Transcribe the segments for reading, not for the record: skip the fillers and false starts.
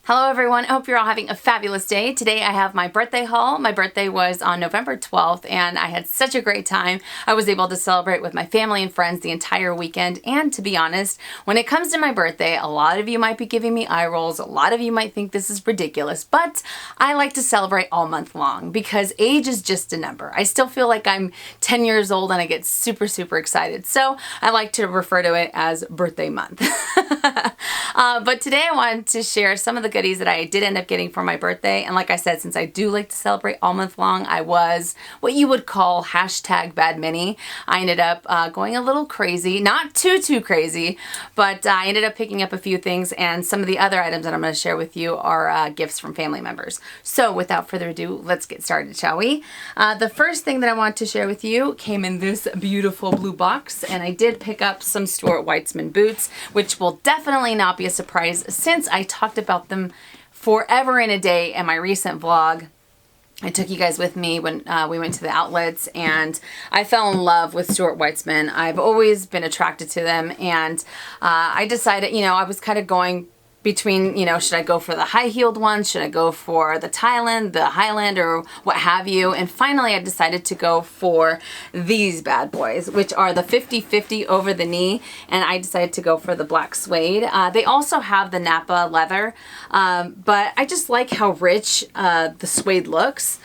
Hello everyone, I hope you're all having a fabulous day. Today I have my birthday haul. My birthday was on November 12th and I had such a great time. I was able to celebrate with my family and friends the entire weekend, and to be honest, when it comes to my birthday, a lot of you might be giving me eye rolls, a lot of you might think this is ridiculous, but I like to celebrate all month long because age is just a number. I still feel like I'm 10 years old and I get super excited, so I like to refer to it as birthday month. But today I wanted to share some of the goodies that I did end up getting for my birthday. And like I said, since I do like to celebrate all month long, I was what you would call #bad mini. I ended up going a little crazy, not too crazy, but I ended up picking up a few things, and some of the other items that I'm going to share with you are gifts from family members. So without further ado, let's get started, shall we? The first thing that I want to share with you came in this beautiful blue box, and I did pick up some Stuart Weitzman boots, which will definitely not be a surprise since I talked about them forever in a day in my recent vlog. I took you guys with me when we went to the outlets, and I fell in love with Stuart Weitzman. I've always been attracted to them, and I decided, I was kind of going between, should I go for the high-heeled ones? Should I go for the Thailand, the Highland, or what have you? And finally, I decided to go for these bad boys, which are the 50-50 over the knee, and I decided to go for the black suede. They also have the Napa leather, but I just like how rich the suede looks,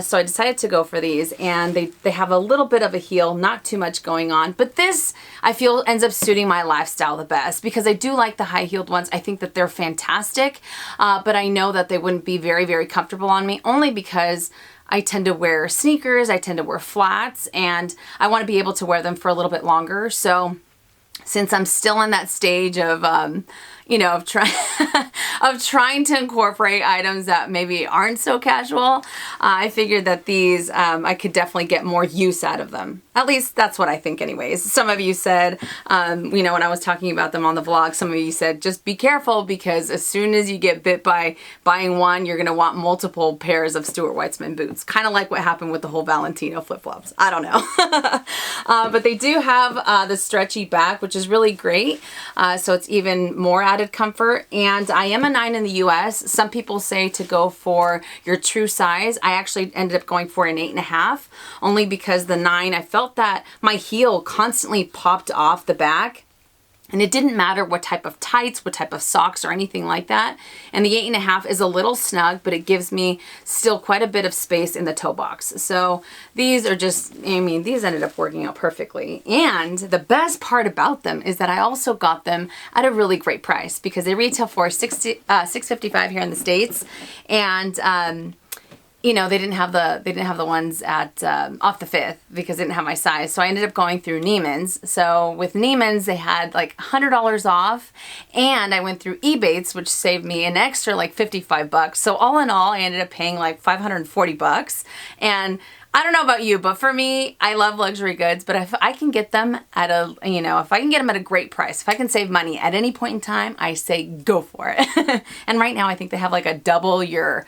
so I decided to go for these, and they have a little bit of a heel, not too much going on, but this, I feel, ends up suiting my lifestyle the best, because I do like the high-heeled ones. I think that they're fantastic, but I know that they wouldn't be very comfortable on me, only because I tend to wear sneakers, I tend to wear flats, and I want to be able to wear them for a little bit longer. So since I'm still in that stage of of trying to incorporate items that maybe aren't so casual, I figured that these, I could definitely get more use out of them. At least that's what I think anyways. Some of you said, when I was talking about them on the vlog, some of you said, just be careful, because as soon as you get bit by buying one, you're going to want multiple pairs of Stuart Weitzman boots. Kind of like what happened with the whole Valentino flip-flops. I don't know. But they do have the stretchy back, which is really great. So it's even more added comfort, and I am a 9 in the US. Some people say to go for your true size. I actually ended up going for an 8.5, only because the 9, I felt that my heel constantly popped off the back. And it didn't matter what type of tights, what type of socks, or anything like that. And the 8.5 is a little snug, but it gives me still quite a bit of space in the toe box. So these are just, these ended up working out perfectly. And the best part about them is that I also got them at a really great price, because they retail for $6.55 here in the States. And they didn't have the ones at off the 5th, because they didn't have my size. So I ended up going through Neiman's. So with Neiman's, they had like $100 off, and I went through Ebates, which saved me an extra like $55. So all in all, I ended up paying like $540. And I don't know about you, but for me, I love luxury goods, but if I can get them at if I can get them at a great price, if I can save money at any point in time, I say go for it. And right now I think they have like a double your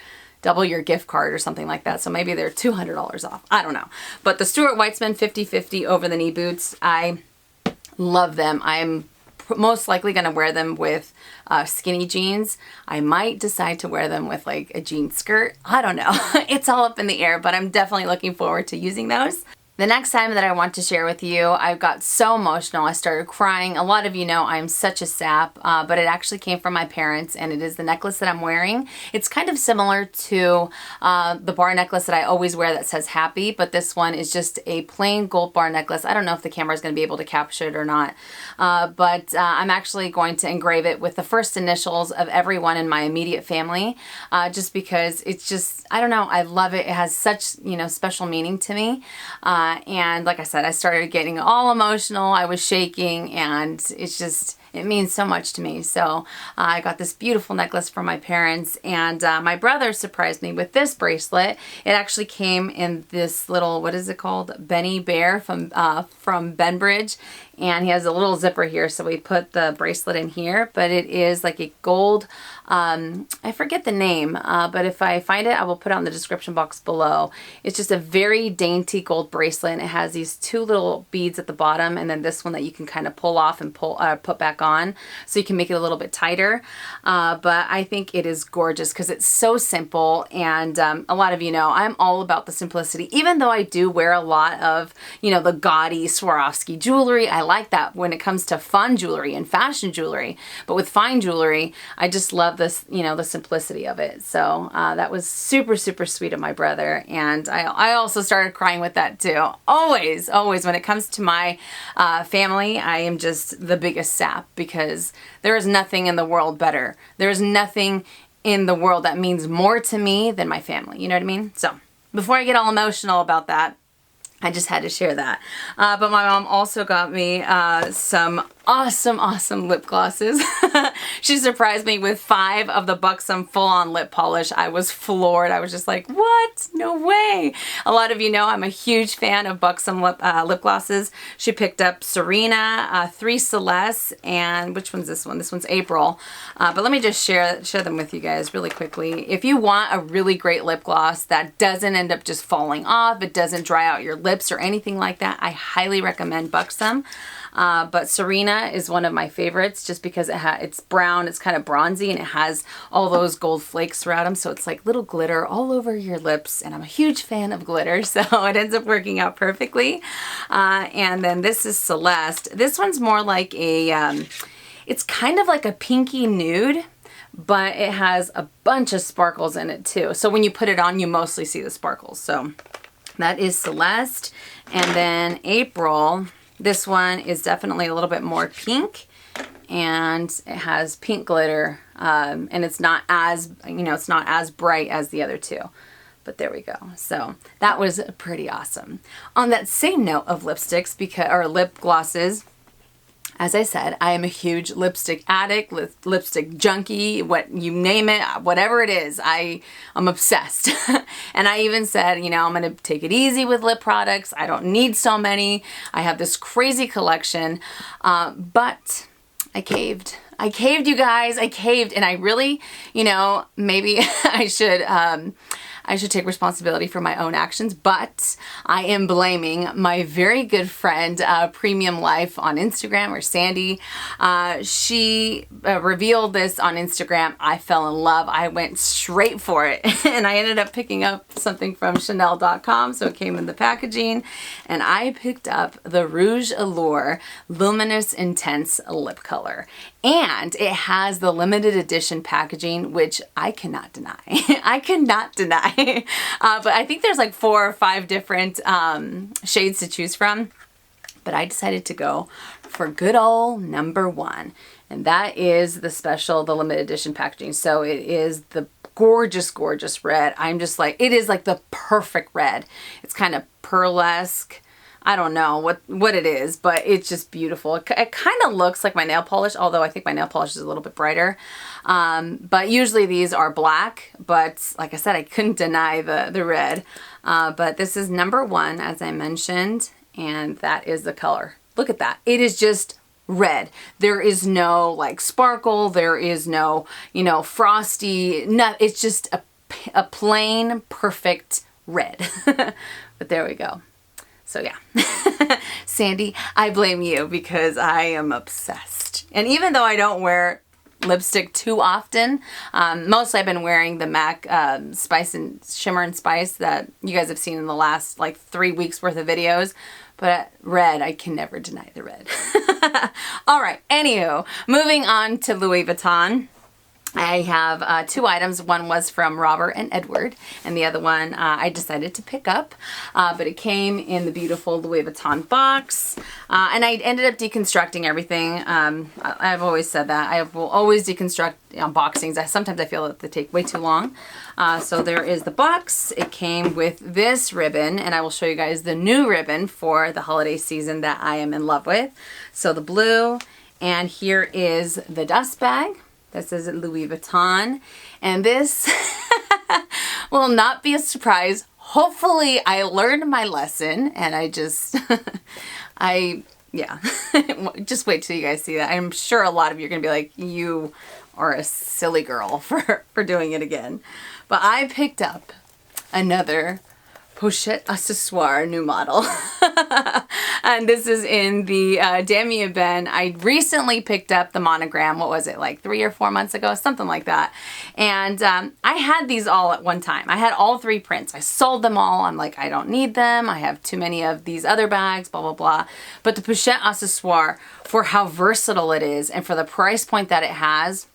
gift card or something like that. So maybe they're $200 off. I don't know. But the Stuart Weitzman 50-50 over the knee boots, I love them. I'm most likely going to wear them with skinny jeans. I might decide to wear them with like a jean skirt. I don't know. It's all up in the air, but I'm definitely looking forward to using those. The next item that I want to share with you, I got so emotional, I started crying. A lot of you know I'm such a sap, but it actually came from my parents, and it is the necklace that I'm wearing. It's kind of similar to the bar necklace that I always wear that says happy, but this one is just a plain gold bar necklace. I don't know if the camera is going to be able to capture it or not, but I'm actually going to engrave it with the first initials of everyone in my immediate family, just because it's just, I don't know, I love it. It has such, special meaning to me. And like I said, I started getting all emotional. I was shaking, and it means so much to me. So I got this beautiful necklace from my parents, and my brother surprised me with this bracelet. It actually came in this little, what is it called? Benny Bear from Benbridge. and he has a little zipper here, so we put the bracelet in here, but it is like a gold, I forget the name, but if I find it, I will put it on the description box below. It's just a very dainty gold bracelet, and it has these two little beads at the bottom, and then this one that you can kind of pull off and put back on, so you can make it a little bit tighter. But I think it is gorgeous because it's so simple, and a lot of you know I'm all about the simplicity. Even though I do wear a lot of, you know, the gaudy Swarovski jewelry, I like that when it comes to fun jewelry and fashion jewelry. But with fine jewelry, I just love this, you know, the simplicity of it. So that was super, super sweet of my brother. And I also started crying with that too. Always, always when it comes to my family, I am just the biggest sap because there is nothing in the world better. There is nothing in the world that means more to me than my family. You know what I mean? So before I get all emotional about that, I just had to share that. But my mom also got me some awesome lip glosses. She surprised me with 5 of the Buxom full-on lip polish. I was floored. I was just like, what? No way. A lot of you know I'm a huge fan of Buxom lip glosses. She picked up Serena, 3 Celeste, and which one's this one? This one's April. But let me just share them with you guys really quickly. If you want a really great lip gloss that doesn't end up just falling off, it doesn't dry out your lips or anything like that, I highly recommend Buxom. But Serena is one of my favorites just because it's brown, it's kind of bronzy, and it has all those gold flakes throughout them. So it's like little glitter all over your lips, and I'm a huge fan of glitter, so it ends up working out perfectly. And then this is Celeste. This one's more like a, it's kind of like a pinky nude, but it has a bunch of sparkles in it too. So when you put it on, you mostly see the sparkles. So that is Celeste. And then April, this one is definitely a little bit more pink, and it has pink glitter, and it's not as, you know, it's not as bright as the other two. But there we go. So that was pretty awesome. On that same note of lipsticks, or lip glosses, as I said, I am a huge lipstick addict, lipstick junkie, what you name it, whatever it is, I'm obsessed. And I even said, you know, I'm going to take it easy with lip products. I don't need so many. I have this crazy collection, but I caved. I caved, you guys. I caved, and I really, you know, maybe I should take responsibility for my own actions, but I am blaming my very good friend, Premium Life on Instagram, or Sandy. She revealed this on Instagram. I fell in love. I went straight for it, and I ended up picking up something from Chanel.com, so it came in the packaging, and I picked up the Rouge Allure Luminous Intense Lip Color. And it has the limited edition packaging, which I cannot deny. I cannot deny. But I think there's like 4 or 5 different shades to choose from. But I decided to go for good old number 1. And that is the limited edition packaging. So it is the gorgeous, gorgeous red. I'm just like, it is like the perfect red. It's kind of pearlesque. I don't know what it is, but it's just beautiful. It kind of looks like my nail polish, although I think my nail polish is a little bit brighter. But usually these are black, but like I said, I couldn't deny the red. But this is number 1, as I mentioned, and that is the color. Look at that. It is just red. There is no like sparkle. There is no, you know, frosty. No, it's just a plain, perfect red. But there we go. So yeah, Sandy, I blame you because I am obsessed. And even though I don't wear lipstick too often, mostly I've been wearing the MAC Shimmer and Spice that you guys have seen in the last like 3 weeks worth of videos. But red, I can never deny the red. All right, anywho, moving on to Louis Vuitton. I have 2 items. One was from Robert and Edward, and the other one I decided to pick up, but it came in the beautiful Louis Vuitton box, and I ended up deconstructing everything. I've always said that. I will always deconstruct unboxings. Sometimes I feel that they take way too long. So there is the box. It came with this ribbon, and I will show you guys the new ribbon for the holiday season that I am in love with. So the blue, and here is the dust bag. This is Louis Vuitton, and this will not be a surprise. Hopefully I learned my lesson, and I yeah, just wait till you guys see that. I'm sure a lot of you are going to be like, you are a silly girl for doing it again. But I picked up another Pochette Accessoire new model. And this is in the Damier Ebene. I recently picked up the monogram, what was it, like 3 or 4 months ago, something like that. And I had these all at one time. I had all 3 prints. I sold them all. I'm like, I don't need them. I have too many of these other bags, blah, blah, blah. But the Pochette Accessoire, for how versatile it is and for the price point that it has,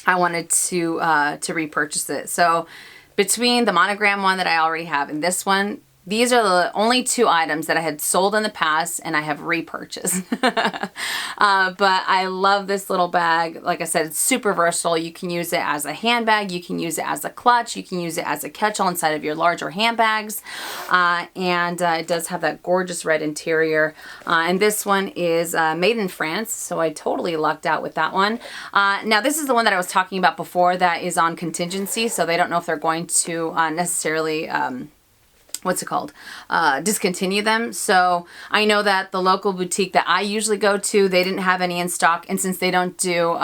I wanted to repurchase it. So between the monogram one that I already have and this one, these are the only 2 items that I had sold in the past and I have repurchased. But I love this little bag. Like I said, it's super versatile. You can use it as a handbag. You can use it as a clutch. You can use it as a catch-all inside of your larger handbags. And it does have that gorgeous red interior. And this one is made in France, so I totally lucked out with that one. Now, this is the one that I was talking about before that is on contingency, so they don't know if they're going to necessarily... what's it called? Discontinue them. So I know that the local boutique that I usually go to, they didn't have any in stock. And since they don't do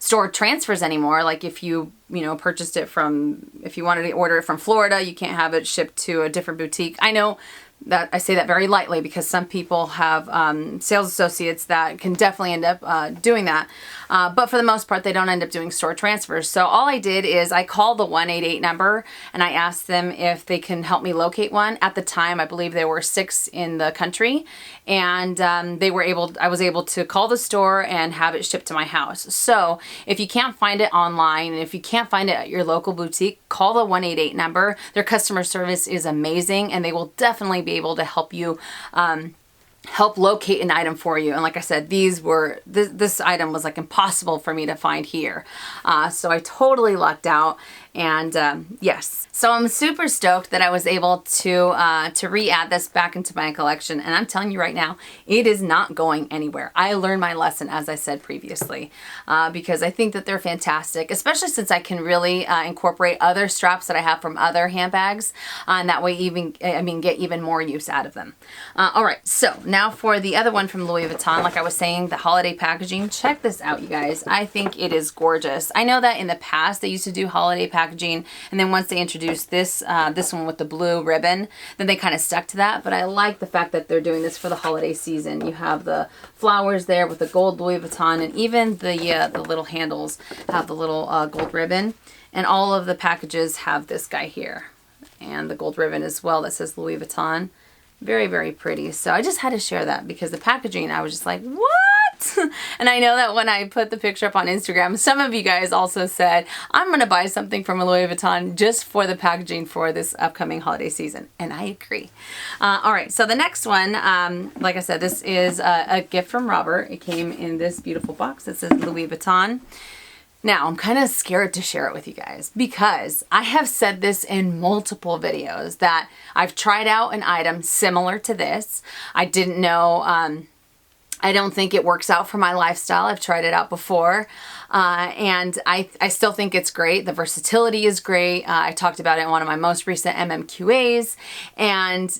store transfers anymore, like if you purchased it from, if you wanted to order it from Florida, you can't have it shipped to a different boutique. I know that I say that very lightly because some people have sales associates that can definitely end up doing that. But for the most part, they don't end up doing store transfers. So all I did is I called the 188 number and I asked them if they can help me locate one. At the time, I believe there were 6 in the country, and I was able to call the store and have it shipped to my house. So if you can't find it online and if you can't find it at your local boutique, call the 188 number. Their customer service is amazing and they will definitely be able to help you help locate an item for you. And like I said, this item was like impossible for me to find here. So I totally lucked out. And yes, so I'm super stoked that I was able to re-add this back into my collection. And I'm telling you right now, it is not going anywhere. I learned my lesson, as I said previously, because I think that they're fantastic, especially since I can really incorporate other straps that I have from other handbags, and that way get even more use out of them. All right, so now for the other one from Louis Vuitton, like I was saying, the holiday packaging. Check this out, you guys. I think it is gorgeous. I know that in the past they used to do holiday packaging, and then once they introduced this one with the blue ribbon, then they kind of stuck to that. But I like the fact that they're doing this for the holiday season. You have the flowers there with the gold Louis Vuitton, and even the little handles have the little gold ribbon. And all of the packages have this guy here, and the gold ribbon as well that says Louis Vuitton. Very, very pretty. So I just had to share that because the packaging, I was just like, what? And I know that when I put the picture up on Instagram, some of you guys also said, I'm going to buy something from Louis Vuitton just for the packaging for this upcoming holiday season. And I agree. All right, so the next one, like I said, this is a gift from Robert. It came in this beautiful box that says Louis Vuitton. Now, I'm kind of scared to share it with you guys because I have said this in multiple videos that I've tried out an item similar to this. I didn't know, I don't think it works out for my lifestyle. I've tried it out before, and I still think it's great. The versatility is great. I talked about it in one of my most recent MMQAs, and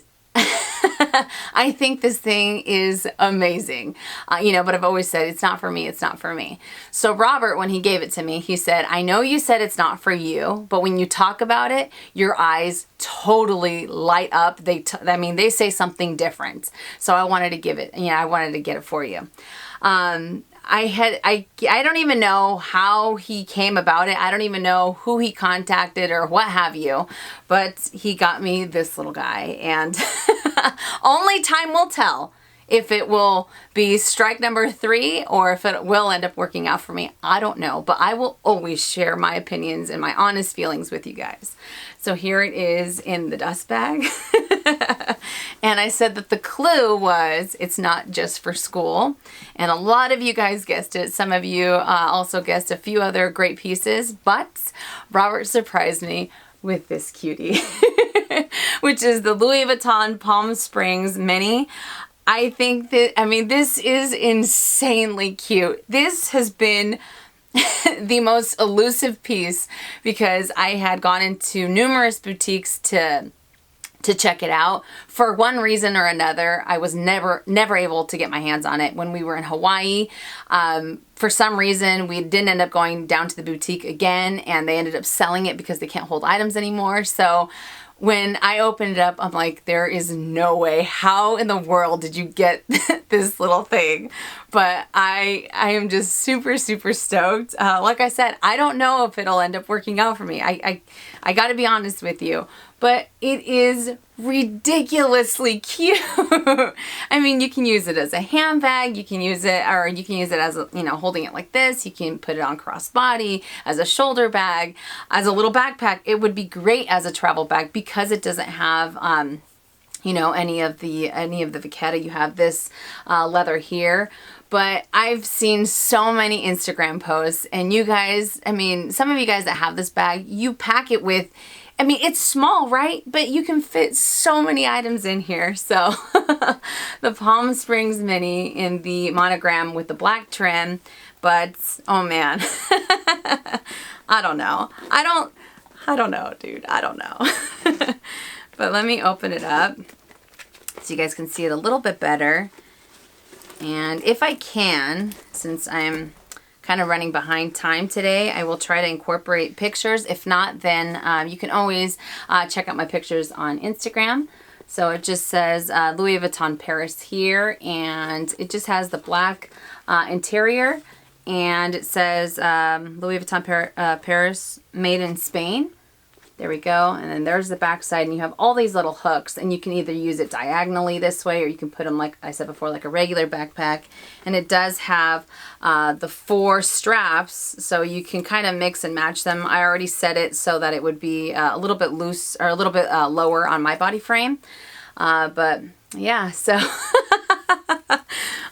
I think this thing is amazing, but I've always said it's not for me, it's not for me. So Robert, when he gave it to me, he said, I know you said it's not for you, but when you talk about it, your eyes totally light up. They say something different. So I wanted to give it, I wanted to get it for you. I don't even know how he came about it. I don't even know who he contacted or what have you, but he got me this little guy, and only time will tell if it will be strike number 3 or if it will end up working out for me. I don't know, but I will always share my opinions and my honest feelings with you guys. So here it is in the dust bag. And I said that the clue was it's not just for school. And a lot of you guys guessed it. Some of you also guessed a few other great pieces, but Robert surprised me with this cutie, which is the Louis Vuitton Palm Springs Mini. I think that, this is insanely cute. This has been the most elusive piece because I had gone into numerous boutiques to to check it out. For one reason or another, I was never able to get my hands on it. When we were in Hawaii, for some reason, we didn't end up going down to the boutique again, and they ended up selling it because they can't hold items anymore. So when I opened it up, I'm like, there is no way. How in the world did you get this little thing? But I am just super, super stoked. Like I said, I don't know if it'll end up working out for me. I got to be honest with you. But it is ridiculously cute. I mean, you can use it as a handbag, you can use it, or you can use it as, you know, holding it like this. You can put it on crossbody, as a shoulder bag, as a little backpack. It would be great as a travel bag because it doesn't have, you know, any of the vachetta. You have this leather here. But I've seen so many Instagram posts, and you guys, I mean, some of you guys that have this bag, you pack it with, I mean, it's small, right? But you can fit so many items in here. So the Palm Springs Mini in the monogram with the black trim. But, oh man, I don't know. I don't know, dude. I don't know. But let me open it up so you guys can see it a little bit better. And if I can, since I'm kind of running behind time today, I will try to incorporate pictures. If not, then you can always check out my pictures on Instagram. So it just says Louis Vuitton Paris here, and it just has the black interior, and it says Louis Vuitton Paris, made in Spain. There we go. And then there's the back side, and you have all these little hooks, and you can either use it diagonally this way, or you can put them, like I said before, like a regular backpack. And it does have the 4 straps, so you can kind of mix and match them. I already set it so that it would be a little bit loose, or a little bit lower on my body frame. But yeah, so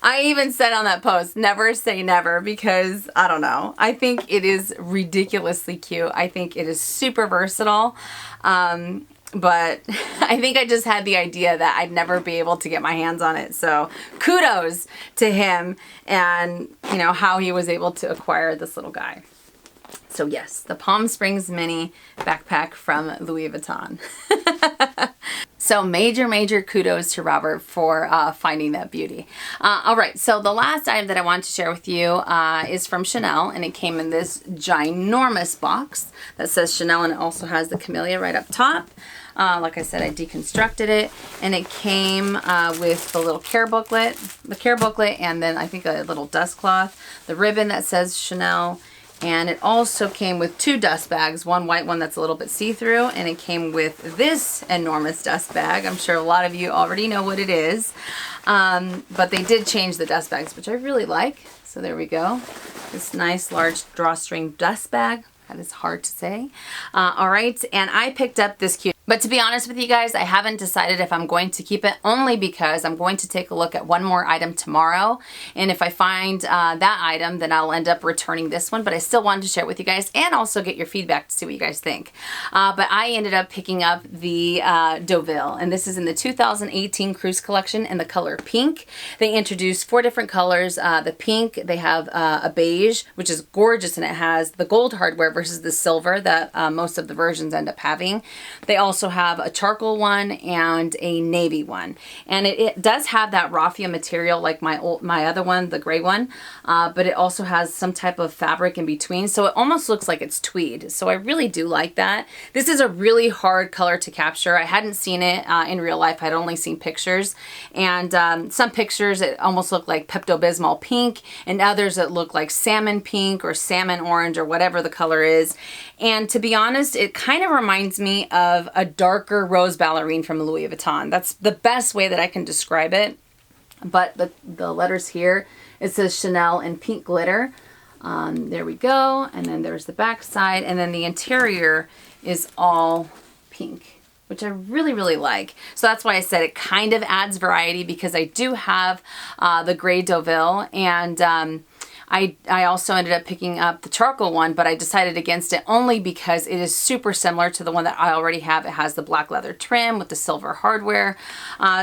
I even said on that post, never say never, because I don't know. I think it is ridiculously cute. I think it is super versatile. But I think I just had the idea that I'd never be able to get my hands on it. So kudos to him, and you know, how he was able to acquire this little guy. So yes, the Palm Springs Mini backpack from Louis Vuitton. So major kudos to Robert for finding that beauty. All right, so the last item that I wanted to share with you is from Chanel, and it came in this ginormous box that says Chanel, and it also has the camellia right up top. Like I said, I deconstructed it, and it came with the little care booklet, and then I think a little dust cloth, the ribbon that says Chanel. And it also came with 2 dust bags, one white one that's a little bit see-through, and it came with this enormous dust bag. I'm sure a lot of you already know what it is, but they did change the dust bags, which I really like. So there we go. This nice large drawstring dust bag. That is hard to say. All right, and I picked up this cute. But to be honest with you guys, I haven't decided if I'm going to keep it, only because I'm going to take a look at one more item tomorrow. And if I find that item, then I'll end up returning this one. But I still wanted to share it with you guys and also get your feedback to see what you guys think. But I ended up picking up the Deauville. And this is in the 2018 Cruise Collection in the color pink. They introduced 4 different colors. The pink, they have a beige, which is gorgeous, and it has the gold hardware versus the silver that most of the versions end up having. They also have a charcoal one and a navy one, and it does have that raffia material like my other one, the gray one, but it also has some type of fabric in between, so it almost looks like it's tweed. So I really do like that. This is a really hard color to capture. I hadn't seen it in real life. I'd only seen pictures, and some pictures it almost looked like Pepto-Bismol pink, and others it looked like salmon pink or salmon orange or whatever the color is. And to be honest, it kind of reminds me of a darker rose ballerine from Louis Vuitton. That's the best way that I can describe it. But the letters here, it says Chanel in pink glitter. There we go. And then there's the back side. And then the interior is all pink, which I really like. So that's why I said it kind of adds variety, because I do have the gray Deauville, and I also ended up picking up the charcoal one, but I decided against it only because it is super similar to the one that I already have. It has the black leather trim with the silver hardware.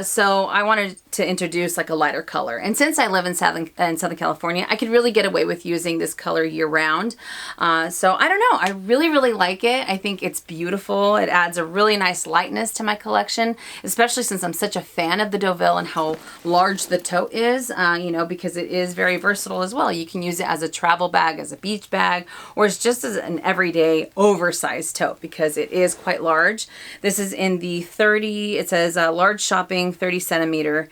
So I wanted to introduce like a lighter color. And since I live in Southern California, I could really get away with using this color year round. So I don't know. I really, really like it. I think it's beautiful. It adds a really nice lightness to my collection, especially since I'm such a fan of the Deauville and how large the tote is, you know, because it is very versatile as well. You can use it as a travel bag, as a beach bag, or it's just as an everyday oversized tote because it is quite large. This is in the 30, it says large shopping 30 centimeter,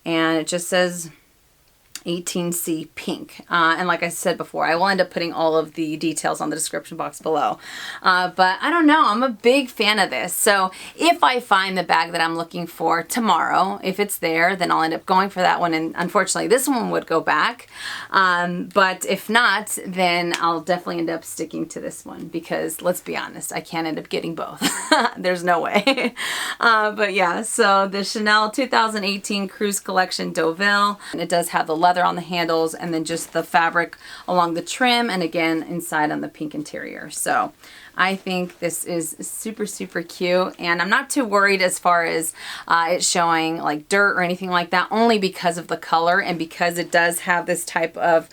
and it just says 18C pink. And like I said before, I will end up putting all of the details on the description box below. But I don't know, I'm a big fan of this. So if I find the bag that I'm looking for tomorrow, if it's there, then I'll end up going for that one. And unfortunately, this one would go back. But if not, then I'll definitely end up sticking to this one because let's be honest, I can't end up getting both. There's no way. But yeah, so the Chanel 2018 Cruise Collection Deauville, and it does have the leather on the handles and then just the fabric along the trim, and again inside on the pink interior. So I think this is super, super cute, and I'm not too worried as far as it showing like dirt or anything like that, only because of the color and because it does have this type of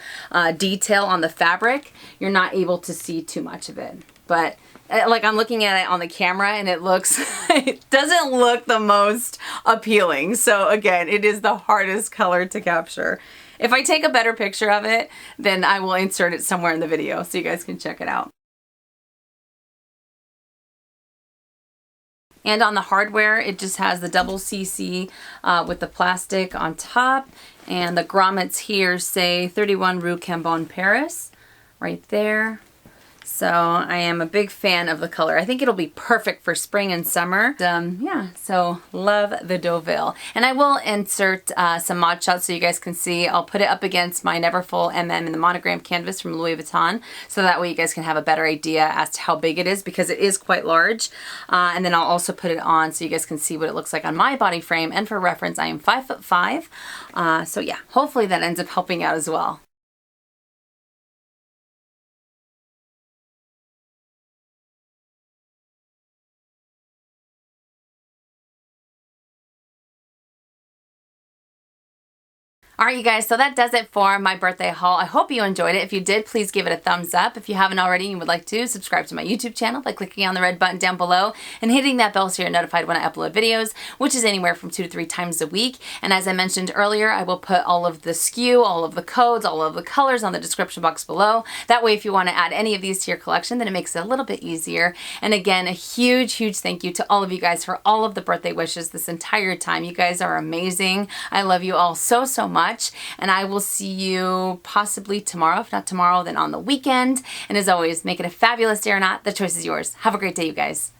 detail on the fabric. You're not able to see too much of it, but like I'm looking at it on the camera and it looks, it doesn't look the most appealing. So again, it is the hardest color to capture. If I take a better picture of it, then I will insert it somewhere in the video so you guys can check it out. And on the hardware, it just has the double CC with the plastic on top, and the grommets here say 31 Rue Cambon, Paris, right there. So I am a big fan of the color. I think it'll be perfect for spring and summer. Yeah, so love the Deauville. And I will insert some mod shots so you guys can see. I'll put it up against my Neverfull MM in the monogram canvas from Louis Vuitton, so that way you guys can have a better idea as to how big it is, because it is quite large. And then I'll also put it on so you guys can see what it looks like on my body frame. And for reference, I am 5'5". So yeah, hopefully that ends up helping out as well. Alright you guys, so that does it for my birthday haul. I hope you enjoyed it. If you did, please give it a thumbs up. If you haven't already and you would like to, subscribe to my YouTube channel by clicking on the red button down below and hitting that bell so you're notified when I upload videos, which is anywhere from 2 to 3 times a week. And as I mentioned earlier, I will put all of the SKU, all of the codes, all of the colors on the description box below. That way if you want to add any of these to your collection, then it makes it a little bit easier. And again, a huge, huge thank you to all of you guys for all of the birthday wishes this entire time. You guys are amazing. I love you all so, so much. And I will see you possibly tomorrow. If not tomorrow, then on the weekend. And as always, make it a fabulous day or not. The choice is yours. Have a great day, you guys.